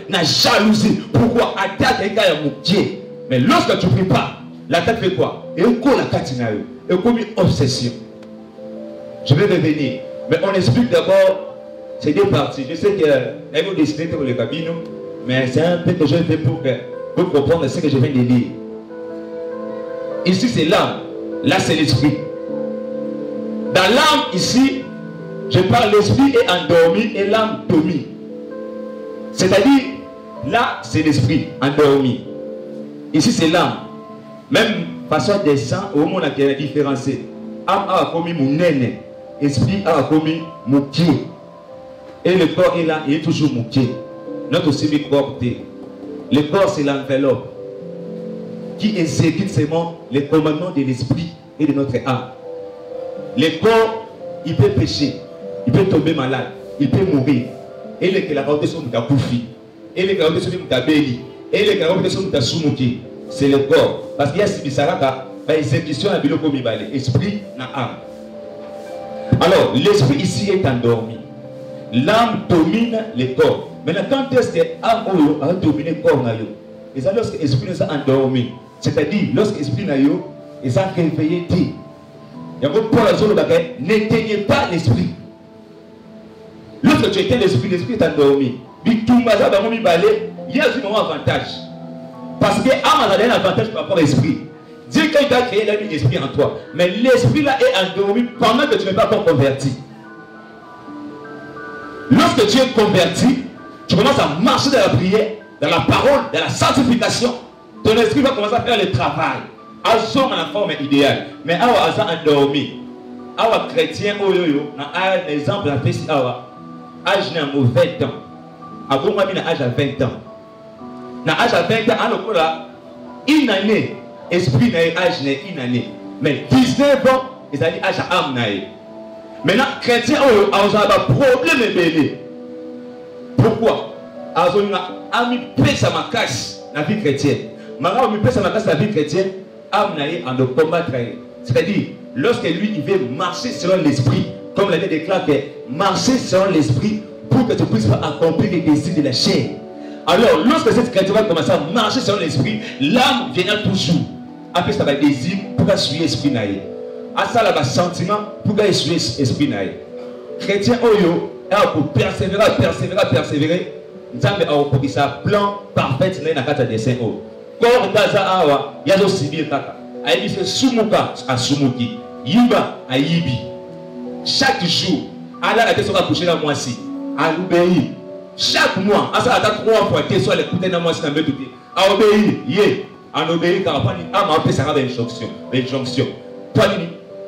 la jalousie. Pourquoi attaque un gars à mon Dieu? Mais lorsque tu ne pries pas, l'attaque fait quoi? Et on court la catinaille. Et comme une obsession. Je vais revenir. Mais on explique d'abord ces deux parties. Je sais qu'elles vont décider pour le cabine. Mais c'est un peu que je fais pour comprendre ce que je viens de dire. Ici, c'est l'âme. Là, c'est l'esprit. Dans l'âme, ici, je parle l'esprit est endormi et l'âme dormi. C'est-à-dire, là, c'est l'esprit endormi. Ici, c'est l'âme. Même façon de sang, au moment où on a différencié. Âme a commis mon nez. Esprit a commis mon pied. Et le corps est là, il est toujours mon pied. Notre semi-corporté. Le corps, c'est l'enveloppe qui exécute seulement les commandements de l'esprit et de notre âme. Le corps, il peut pécher, il peut tomber malade, il peut mourir. Et les que la route sont ta bouffie, et les carottes sont ta béli, et les carottes sont ta soumouki. C'est le corps. Parce qu'il y a ce bisaraka, par exécution à bilo comme esprit na âme. Alors, l'esprit ici est endormi. L'âme domine le corps. Maintenant, quand est-ce que l'âme a dominé le corps? Et ça, lorsque l'esprit est endormi, c'est-à-dire lorsque l'esprit est réveillé, il y a un point à zone n'éteignez pas l'esprit. Lorsque tu éteins l'esprit, l'esprit est endormi. Il y a un avantage. Parce que l'âme a un avantage par rapport à l'esprit. Dieu, quand il t'a créé, il a mis l'esprit en toi. Mais l'esprit là est endormi pendant que tu n'es pas encore converti. Lorsque tu es converti, tu commences à marcher dans la prière, dans la parole, dans la sanctification. Ton esprit va commencer à faire le travail. Azom en la forme idéale. Mais awa aza endormi. Awa chrétien oyoyo. Un exemple à faire si awa. Âge n'a mauvais temps. abongami na âge à 20 ans. Na âge à 20 ans, alokola une année, esprit na âge na une année. Mais 19 ans, ils allaient âge à âme na. Maintenant, chrétien a un problème belé. Pourquoi? Azon a mis pèse à ma casse la vie chrétienne. Maintenant, on pèse à ma casse la vie chrétienne, âme na en de combattre. C'est-à-dire, lorsque lui, il veut marcher selon l'esprit, comme l'avait déclaré, marcher selon l'esprit pour que tu puisses accomplir les désirs de la chair. Alors, lorsque cette chrétien va commencer à marcher selon l'esprit, l'âme viendra toujours. Après, ça va désir pour qu'elle suive l'esprit. À ça, là, sentiment pour qu'elle suive l'esprit. Chrétien, pour persévérer, nous avons un plan parfait dans le dessin. Corps d'Aza Awa, il y a aussi bien Kaka. Aïe, c'est Sumuka à Sumuki, Yiba à Yibi. Chaque jour, Allah a été sur la couche dans moi ci, à l'obéir. Chaque mois, à ça, à 3 fois, tu es sur l'écoute dans moi ci, à obéir, yé, à obéir, car on peut ça une injonction. Toi,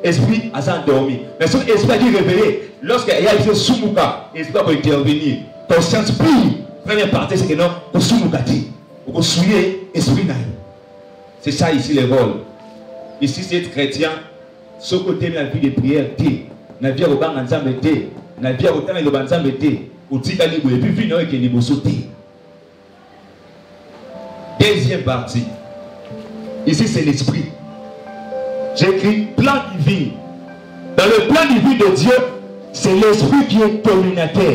esprit, à ça, endormi. Mais son esprit a dit révélé, lorsqu'il y a eu Sumuka, l'esprit va intervenir. Conscience pure, première partie, c'est que non, au Sumuka, au souiller, esprit naïf. C'est ça ici le rôle. Ici, c'est chrétien, ce côté de la vie de prière, la vie au banc ensemble, la vie au temps de l'ensemble, au tika libre, et puis vino et que libre sauter. Deuxième partie. Ici, c'est l'esprit. J'écris plan divin. Dans le plan divin de Dieu, c'est l'esprit qui est dominateur.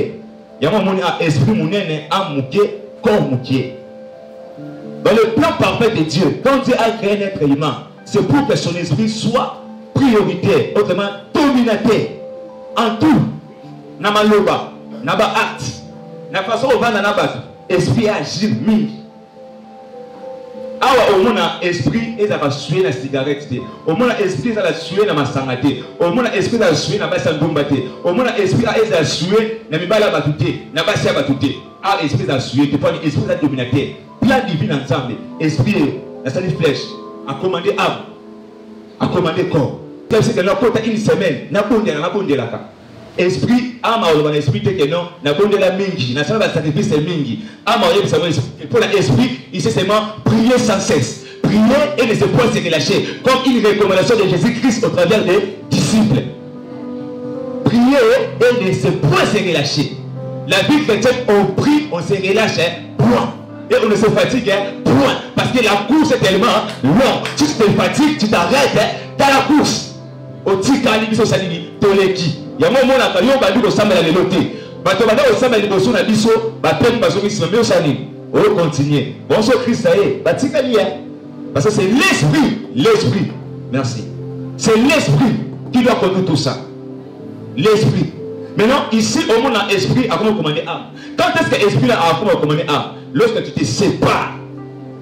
Il y a un esprit, mon aîné, un mouquet, corps mouquet. Dans le plan parfait de Dieu, quand Dieu a créé un être humain, c'est pour que son esprit soit prioritaire, autrement dominateur. En tout, nama loba, naba acte, na façon au vent naba esprit agir mille. Awa au monde esprit et ça va suer la cigarette, au monde esprit ça va suer la masangate, au monde esprit ça va suer la basa bombate, au monde esprit ça va suer la mibala batute, na basa batute. Ah esprit ça va suer, tu vois esprit ça dominateur. Plan divin ensemble, esprit, la salle flèche, a commandé âme, a commandé corps. Tel c'est que nous avons une semaine, nous avons bonde là. Esprit, âme, on esprit que non, nous avons bonde la mingi, nous avons sacrifice mingi. Âme, pour l'esprit, il sait seulement prier sans cesse. Prier et ne se point se relâcher, comme une recommandation de Jésus-Christ au travers des disciples. Prier et ne se point se relâcher. La vie chrétienne, on prie, on se relâche, point. Et on ne se fatigue, point. Parce que la course est tellement longue. Si tu te fatigues, tu t'arrêtes dans la course. Au Tikali, biso salini, toleki. Il y a un moment où on va dire au Samuel à l'éloté. Bato bada au Samuel liboso na biso, batem baso mi simbe au salini. On continue. Bonsoir Christ, ça y est. Batikali, parce que c'est l'esprit. Merci. C'est l'esprit qui doit conduire tout ça. L'esprit. Maintenant, ici, au monde, l'esprit a comment commander âme. Quand est-ce que l'esprit a comment commander âme? Lorsque tu te sépares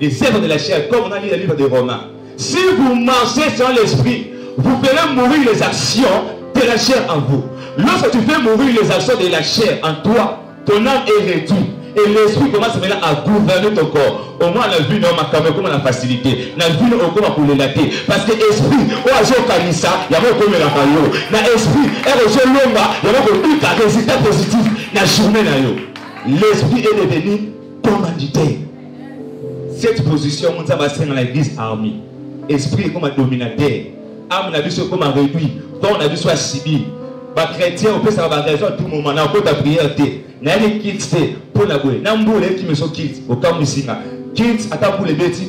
des œuvres de la chair, comme on a lu dans le livre des Romains. Si vous marchez sur l'esprit, vous ferez mourir les actions de la chair en vous. Lorsque tu fais mourir les actions de la chair en toi, ton âme est réduite. Et l'esprit commence maintenant à gouverner ton corps. Au moins, la vie, comme on a facilité. La vie, on commence pour le latter. Parce que l'esprit, on a joué au canissa, il y a beaucoup de choses. L'esprit, on a joué au lomba, il y a beaucoup de résultats positifs dans la journée. L'esprit est devenu commanditaire. Cette position, on va dans l'église armée. Esprit comme un dominateur. Âme, on a vu ce comme un réduit. Quand on a vu soit cible. Les chrétiens, on peut savoir raison à tout moment. On a encore ta prière. On a des kits pour la bouée. On a des kits qui me sont kits. Au cas où ici. Kits, attends pour les bêtises.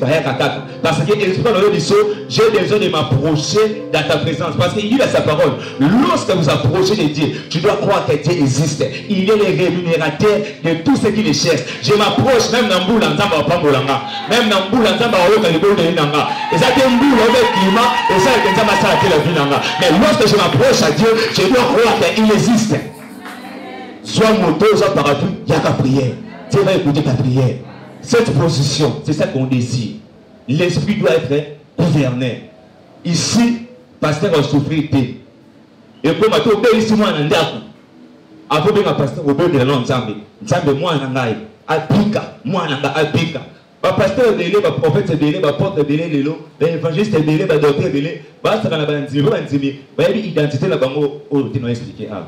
Parce que l'esprit dans le saut, j'ai besoin de m'approcher dans ta présence. Parce qu'il dit à sa parole, lorsque vous approchez de Dieu, tu dois croire que Dieu existe. Il est le rémunérateur de tout ce qui le cherche. Je m'approche même dans le boule en temps, même dans le boule en temps, et ça fait un boule avec le climat, et ça fait la vie. Mais lorsque je m'approche à Dieu, je dois croire qu'il existe. Soit moto, soit parapluie, il y a ta prière. Dieu va écouter ta prière. Cette position, c'est ça qu'on désire. L'esprit doit être gouverné. Ici, pasteur a souffert. Et comme tu as ici, moi, je suis avant de pasteur, au bout de l'ensemble. Nzambe, moi, je suis apika. Moi, je suis apika. Le pasteur est belé, le prophète est belé, le porte est belé, l'évangéliste est belé, le docteur est belé. Basta kana banzimi, banzimi. Ba identité la bango o tino expliquer ah.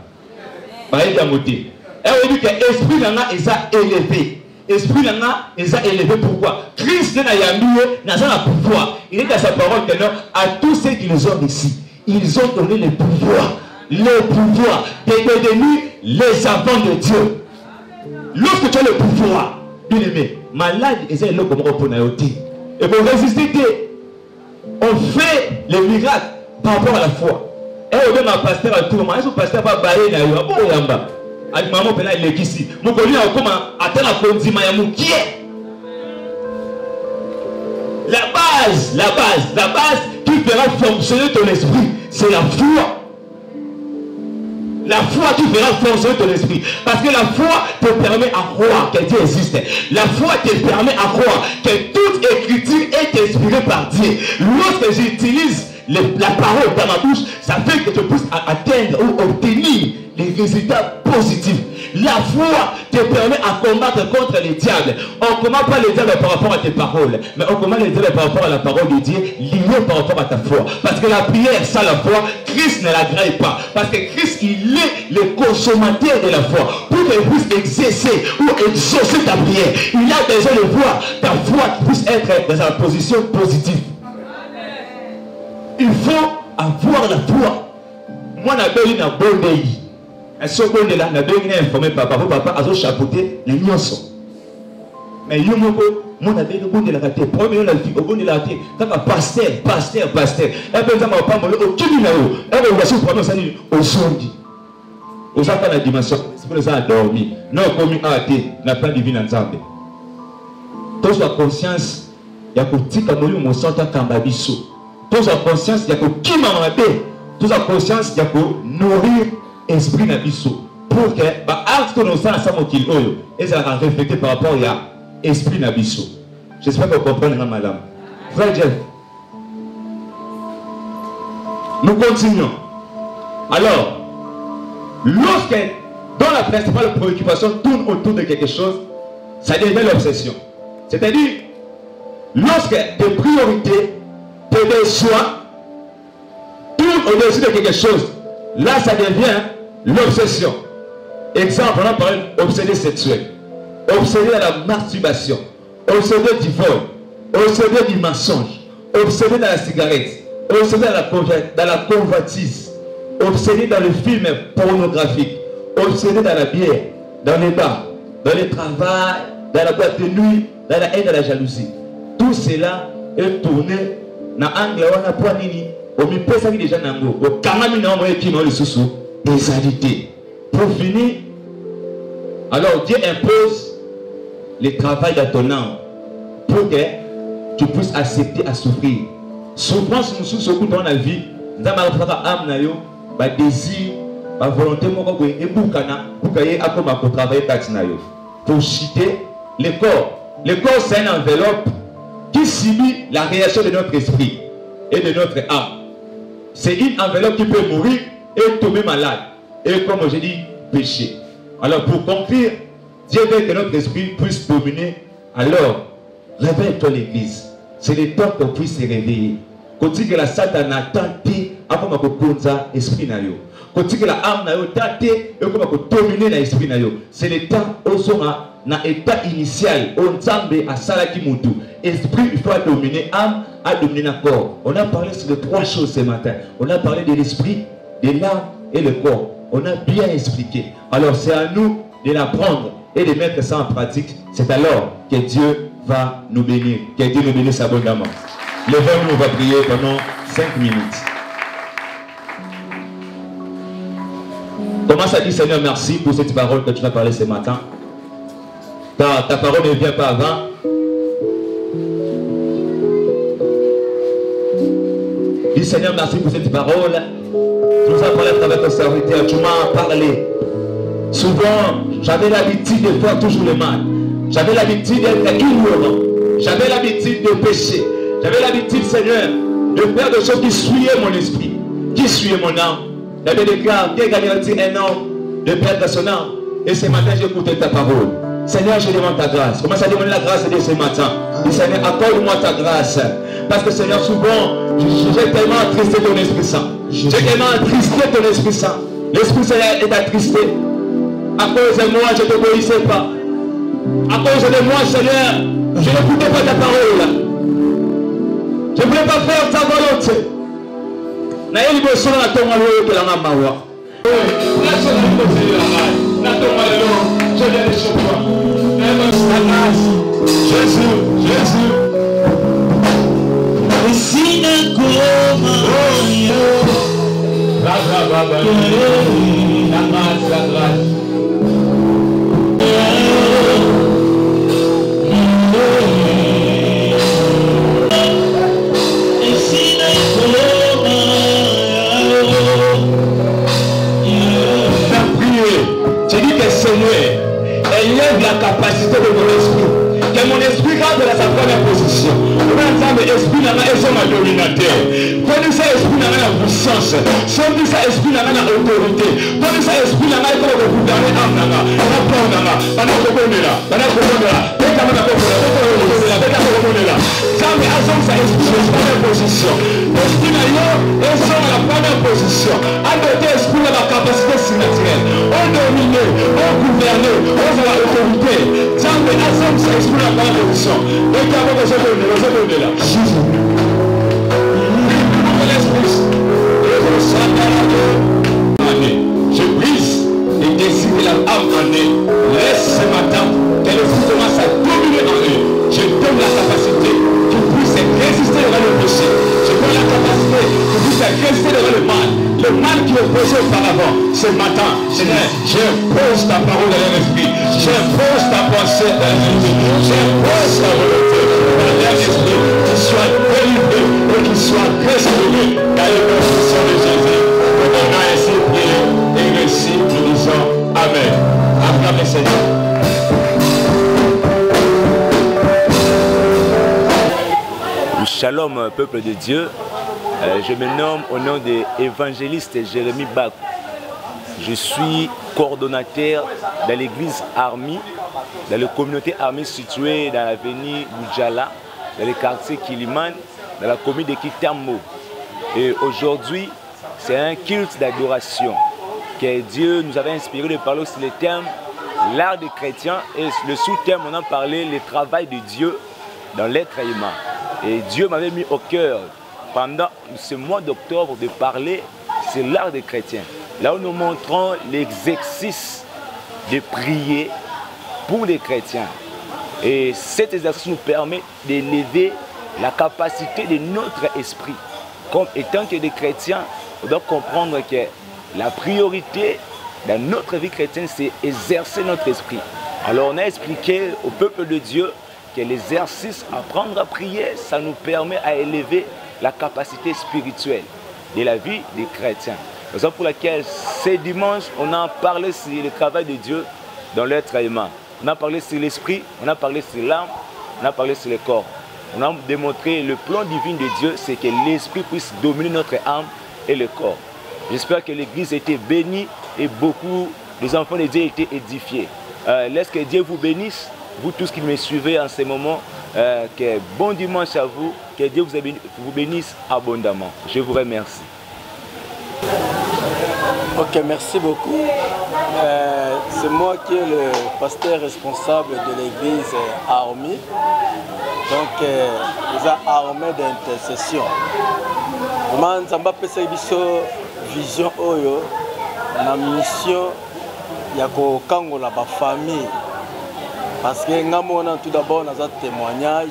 Ba ida moté. Et on dit que l'esprit nana est élevé. Esprit nana est élevé. Pourquoi? Christ n'a pas pouvoir. Il est dans sa parole que à tous ceux qui les ont ici, ils ont donné le pouvoir de devenir les enfants de Dieu. Lorsque tu as le pouvoir, bien aimé, malade et c'est là comme on peut naïoter. Et pour résister, on fait les miracles par rapport à la foi. Et on dit ma pasteur à tout moment, est-ce que le pasteur va bailler naïo? Bon, yamba. A dit maman, il est ici. Mon collègue a comment attendre la condima ya qui est la base qui fera fonctionner ton esprit, c'est la foi. La foi qui fera fonctionner ton esprit. Parce que la foi te permet à croire que Dieu existe. La foi te permet à croire que toute écriture est inspirée par Dieu. Lorsque j'utilise la parole dans ma bouche, ça fait que tu puisses atteindre ou obtenir les résultats positifs. La foi te permet à combattre contre les diables. On ne combat pas les diables par rapport à tes paroles, mais on combat les diables par rapport à la parole de Dieu, liée par rapport à ta foi. Parce que la prière sans la foi, Christ ne l'agrée pas. Parce que Christ, il est le consommateur de la foi. Pour qu'il puisse exercer ou exaucer ta prière, il a besoin de voir ta foi qui puisse être dans une position positive. Il faut avoir la foi. Moi, je suis un bon pays. Et ce qu'on est là, je suis informé par papa, a chapeauté les nyonso. Mais je suis mon abbé, le bon de la raté. Premier, la vie, au bon de la raté. Quand pasteur. Et puis, je ne pas au Kibina. Et puis, je suis au Zondi. Aux enfants de la dimension, c'est pour les gens dormi. Non, comme un athée, n'a pas divine ensemble. Tous la conscience, il y a que tika moli mo santa kambabiso. Tous la conscience, il y a que kima mabé. Tous la conscience, il y a que nourrir esprit nabiso. Pour que, acte que nous sommes ensemble qu'il oyo, et ça va refléter par rapport à esprit nabiso. J'espère que vous comprenez, madame. Frère Jeff. Nous continuons. Alors, lorsque, dans la principale préoccupation tourne autour de quelque chose, ça devient l'obsession. C'est-à-dire, lorsque tes priorités, tes besoins, tournent au-dessus de quelque chose, là, ça devient l'obsession. Exemple, on a parlé d'obsédé sexuel, obsédé à la masturbation, obsédé du vol, obsédé du mensonge, obsédé dans la cigarette, obsédé dans la convoitise, obsédé dans le film pornographique, obsédé dans la bière, dans les bars, dans le travail, dans la boîte de nuit, dans la haine, dans la jalousie. Tout cela est tourné dans l'angle où on a point nini, au milieu de déjà nango, au kamami na moye qui n'a le sous des alités. Pour finir, alors Dieu impose le travail dans ton âme pour que tu puisses accepter à souffrir. Souffrance nous souffre dans la vie, nous avons âme na yo, ba désir, ba volonté moko boye ebukana, bukaye akoma ko travailler kati na yo. Pour citer le corps. Le corps, c'est une enveloppe qui subit la réaction de notre esprit et de notre âme. C'est une enveloppe qui peut mourir et tomber malade. Et comme j'ai dit, pécher. Alors pour conclure, Dieu veut que notre esprit puisse dominer. Alors, réveille-toi l'église. C'est le temps qu'on puisse se réveiller. Quand que la Satan a tenté, avant de konza esprit na yo. Quand que la âme na yo tenté, et comment dominer l'esprit na yo. C'est le temps où sera na état initial, on tombe à Salaki Moutou. Esprit, il faut dominer, âme, à dominer le corps. On a parlé sur les trois choses ce matin. On a parlé de l'esprit, de l'âme et le corps. On a bien expliqué. Alors c'est à nous de l'apprendre et de mettre ça en pratique. C'est alors que Dieu va nous bénir. Que Dieu nous bénisse abondamment. Levons-nous, on va prier pendant 5 minutes. Commence à dire Seigneur, merci pour cette parole que tu vas parler ce matin. Ta parole ne vient pas avant. Dis Seigneur, merci pour cette parole. Tu nous as parlé à travers ton serviteur. Tu m'as parlé. Souvent, j'avais l'habitude de faire toujours le mal. J'avais l'habitude d'être ignorant. J'avais l'habitude de pécher. J'avais l'habitude, Seigneur, de faire des choses qui souillaient mon esprit, qui souillaient mon âme. J'avais des gars qui gagné un an de perdre son âme. Et ce matin, j'ai écouté ta parole. Seigneur, je demande ta grâce. Commence à demander la grâce de ce matin. Dis Seigneur, accorde-moi ta grâce. Parce que Seigneur, souvent, j'ai tellement attristé ton Esprit Saint. J'ai tellement attristé ton Esprit Saint. L'Esprit Saint est attristé. À cause de moi, je ne t'obéissais pas. À cause de moi, Seigneur, je n'écoutais pas ta parole. Je ne voulais pas faire ta volonté. Mais il me semble que tu as Jésus, Jésus. La grâce. Élève la capacité de mon esprit. Que mon esprit garde sa première position. L'esprit n'a pas un dominateur. Quand ça esprit n'a pas la puissance. Sans ça esprit n'a pas l'autorité. Quand ça esprit n'a pas le gouverner âme n'a pas. L'esprit n'a la première position. À côté, l'esprit a la capacité surnaturelle. On domine, on gouverne, on a l'autorité. Jamais ensemble, ça esprit n'a pas la position. Et qui a besoin de là. Jésus. Je brise et décide la âme en eux. Laisse ce matin que l'esprit commence à dominer en eux. Je donne la capacité qu'ils puissent résister devant le péché. Je donne la capacité qu'ils puissent résister devant le mal. Le mal qui opposait auparavant. Ce matin, Seigneur, j'impose ta parole dans leur esprit. J'impose ta pensée dans leur esprit. J'impose ta volonté dans leur esprit. Qu'ils soient délivrés et qu'ils soient restaurés dans le nom de Jésus. On a ainsi prié et réussi. Nous disons Amen. Acclamez Seigneur. Shalom, peuple de Dieu. Je me nomme au nom de l'évangéliste Jérémy Bakou. Je suis coordonnateur dans l'église Army, dans la communauté Army située dans l'avenue Boudjala, dans le quartier Kiliman, dans la commune de Kitambo. Et aujourd'hui, c'est un culte d'adoration que Dieu nous avait inspiré de parler sur le thème l'art des chrétiens et le sous-thème on a parlé le travail de Dieu dans l'être humain. Et Dieu m'avait mis au cœur pendant ce mois d'octobre de parler sur l'art des chrétiens. Là où nous montrons l'exercice de prier pour les chrétiens. Et cet exercice nous permet d'élever la capacité de notre esprit. Comme étant que des chrétiens, on doit comprendre que la priorité dans notre vie chrétienne, c'est exercer notre esprit. Alors on a expliqué au peuple de Dieu que l'exercice, apprendre à prier, ça nous permet à élever la capacité spirituelle de la vie des chrétiens. C'est ça pour laquelle ce dimanche, on a parlé sur le travail de Dieu dans l'être humain. On a parlé sur l'esprit, on a parlé sur l'âme, on a parlé sur le corps. On a démontré le plan divin de Dieu, c'est que l'esprit puisse dominer notre âme et le corps. J'espère que l'église a été bénie et beaucoup des enfants de Dieu ont été édifiés. Laisse que Dieu vous bénisse, vous tous qui me suivez en ce moment. Que bon dimanche à vous, que Dieu vous bénisse abondamment. Je vous remercie. Ok, merci beaucoup. C'est moi qui est le pasteur responsable de l'église Army. Donc, ils ont armé d'intercession. Vraiment, Nzamba pesa biso vision oyo na mission ya ko kangola ba famille. Parce que ngamona tout d'abord dans un témoignage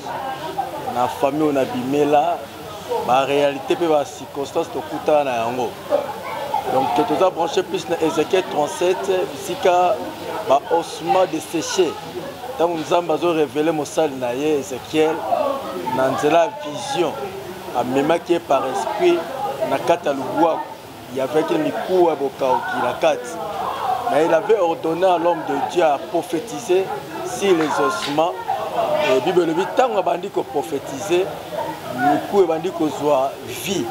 na famille on a bimela ba réalité pe ba circonstance to kuta na yango. Donc tu as branché plus na Ézéchiel 37 bisika ba osma desséché. Tant Nzamba zo révéler mosali na ye Ézéchiel na nzela vision a même qui est par esprit na kata lubwa il y avait une mikuwa bokauki na kati. Mais il avait ordonné à l'homme de Dieu à prophétiser sur les ossements. Et la Bible dit tant qu'on a prophétiser, mikou bandi ko zwa vie,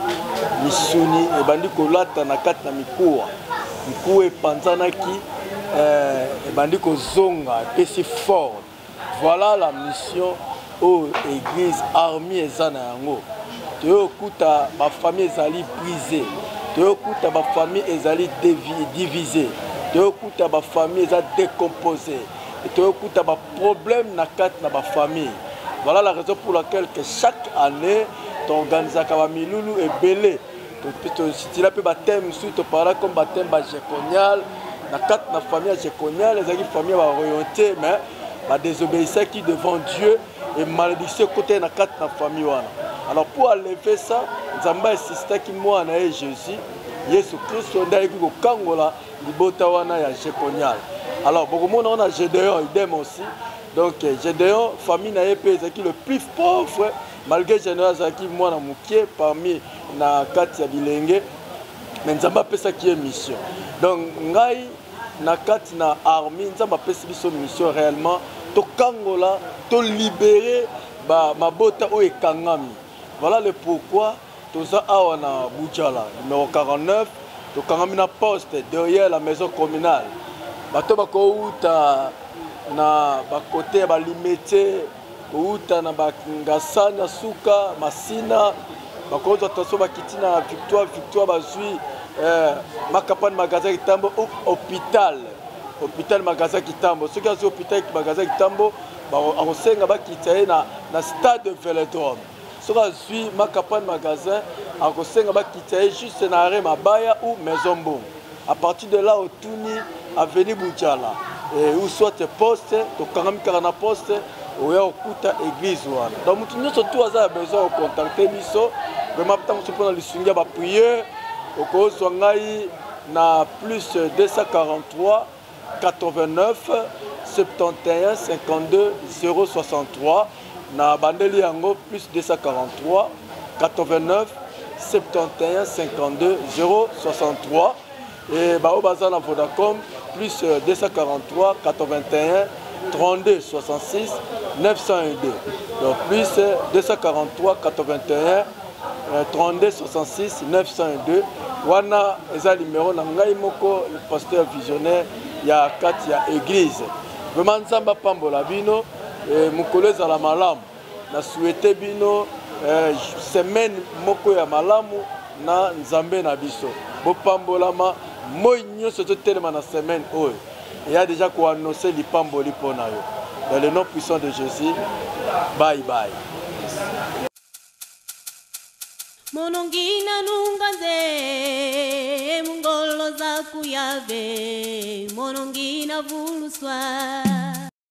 misuni et bandi ko lata na kati na mikuwa. Mikou e panzanaki et bandi ko zonga et si fort. Voilà la mission aux églises Army ezana yango. Teo kuta ma famille ezali brisée. Teo kuta ma famille ezali divisée. toyokuta ba famille eza décomposée et toyokuta ba problème na kati na ba famille. Voilà la raison pour laquelle que chaque année t'organisaka ba milulu ebele. Si tu baptême suite par comme baptême Jekonial na kati na famille Jekonial les famille ba orienté mais ba désobéissant qui devant Dieu et malédiction côté na kati na famille wana. Alors pour enlever ça, Nzamba insiste qui moi na Jésus Yesu Christ ndai ko kangola libota wana ya Jekonial. Alors beaucoup monde on a Gédéon idem aussi. Donc Gédéon famille na épée qui le plus pauvre malgré Général Zaki moi na mukie parmi na kati ya bilenge mais Nzamba pesa qui est mission. Donc ngai na kati na armée Nzamba pesa biso mission réellement to kangola to libérer ba mabota o ekangami. Voilà le pourquoi toza awa na Boudjala numéro 49 to kangami na poste derrière la maison communale. Bato bako uta na ba côté ba limité uta na ba ngasana suka masina bako attention ba kitina victoire bazui makapane magasin kitambo hôpital magasin kitambo ce qui est hôpital magasin kitambo ba akosenga ba kitaye na stade Vélodrome ce qui suit makapane magasin akosenga ba kitaye juste na arrêt mabaya ou maison bon à partir de là au Tuni avenue Boudjala et où soit poste to kangami na poste ou ya okuta église wana donc mutu nyonso tout aza besoin de contacter biso vraiment tant que pour le sunga ba prier au so ngai na plus 243 89 71 52 063 na bandeli yango plus 243 89 71 52 063 et bao baza na Vodacom plus 243 81 32 66 902 donc plus 243 81 32 66 902 wana eza numéro na ngai moko le pasteur visionnaire ya kati ya église vraiment Nzamba pambola bino mukolo ezala malamu na souhaiter bino semaine moko ya malamu na Nzambe na biso bopambolama moi nyonso totelema na semaine oyo il y a déjà quoi annoncer lipamboli pona yo dans le nom puissant de Jésus bye bye Monongina nunganze mungolo za kuyave monongina vuluswa